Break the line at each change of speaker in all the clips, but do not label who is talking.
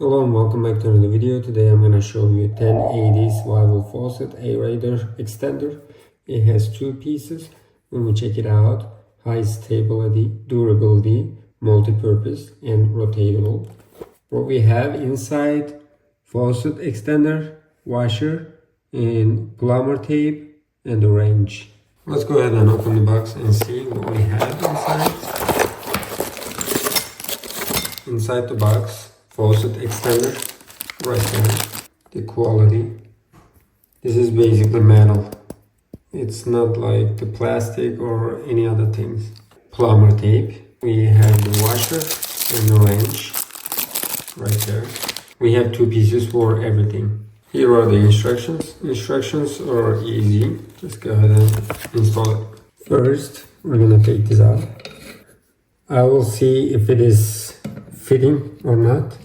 Hello and welcome back to another video. Today I'm going to show you 1080 Swivel Faucet Aerator Extender. It has two pieces. When we check it out, high stability, durability, multi-purpose and rotatable. What we have inside: faucet extender, washer, and plumber tape, and the wrench. Let's go ahead and open the box and see what we have inside. Inside the box, faucet extender, right there. The quality. This is basically metal. It's not like the plastic or any other things. Plumber tape. We have the washer and the wrench, right there. We have two pieces for everything. Here are the instructions. Instructions are easy. Let's go ahead and install it. First, we're gonna take this out. I will see if it is fitting or not.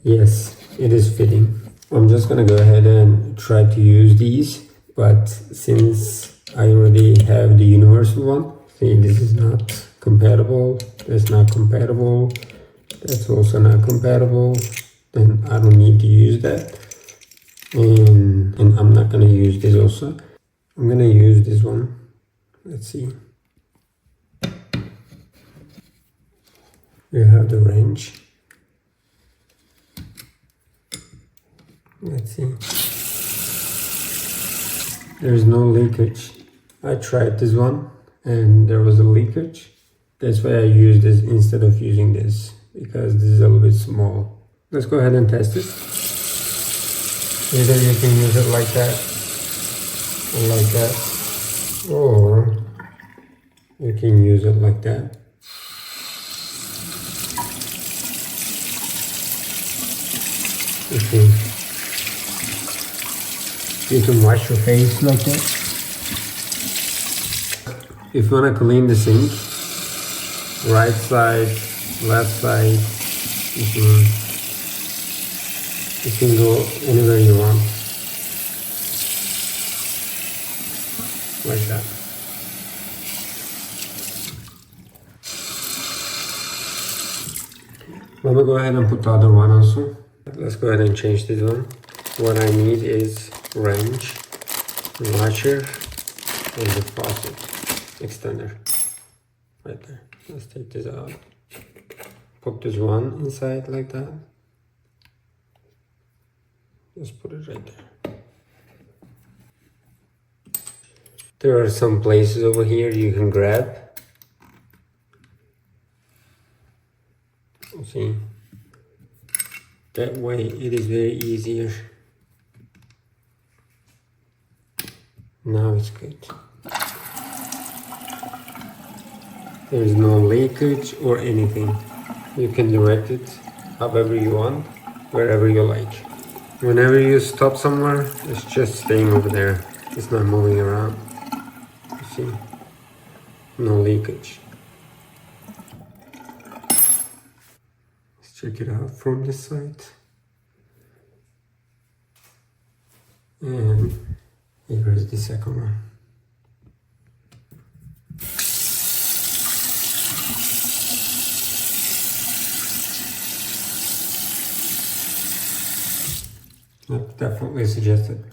Yes, it is fitting. I'm just gonna go ahead and try to use these, but since I already have the universal one, see, this is not compatible, that's not compatible, that's also not compatible, then I don't need to use that. And I'm not gonna use this also. I'm gonna use this one. Let's see. We have the wrench. Let's see. There's no leakage. I tried this one and there was a leakage. That's why I used this instead of using this, because this is a little bit small. Let's go ahead and test it. Either you can use it like that or like that, or you can use it like that. Okay. You can wash your face like that. If you want to clean the sink, right side, left side, you can go anywhere you want. Like that. Let me go ahead and put the other one also. Let's go ahead and change this one. What I need is wrench, washer, and the faucet extender. Right there. Let's take this out. Put this one inside like that. Just put it right there. There are some places over here you can grab. See? That way it is very easier. Now it's good. There is no leakage or anything. You can direct it however you want, wherever you like. Whenever you stop somewhere, it's just staying over there. It's not moving around. You see? No leakage. Let's check it out from this side. And here is the second one. Definitely suggested.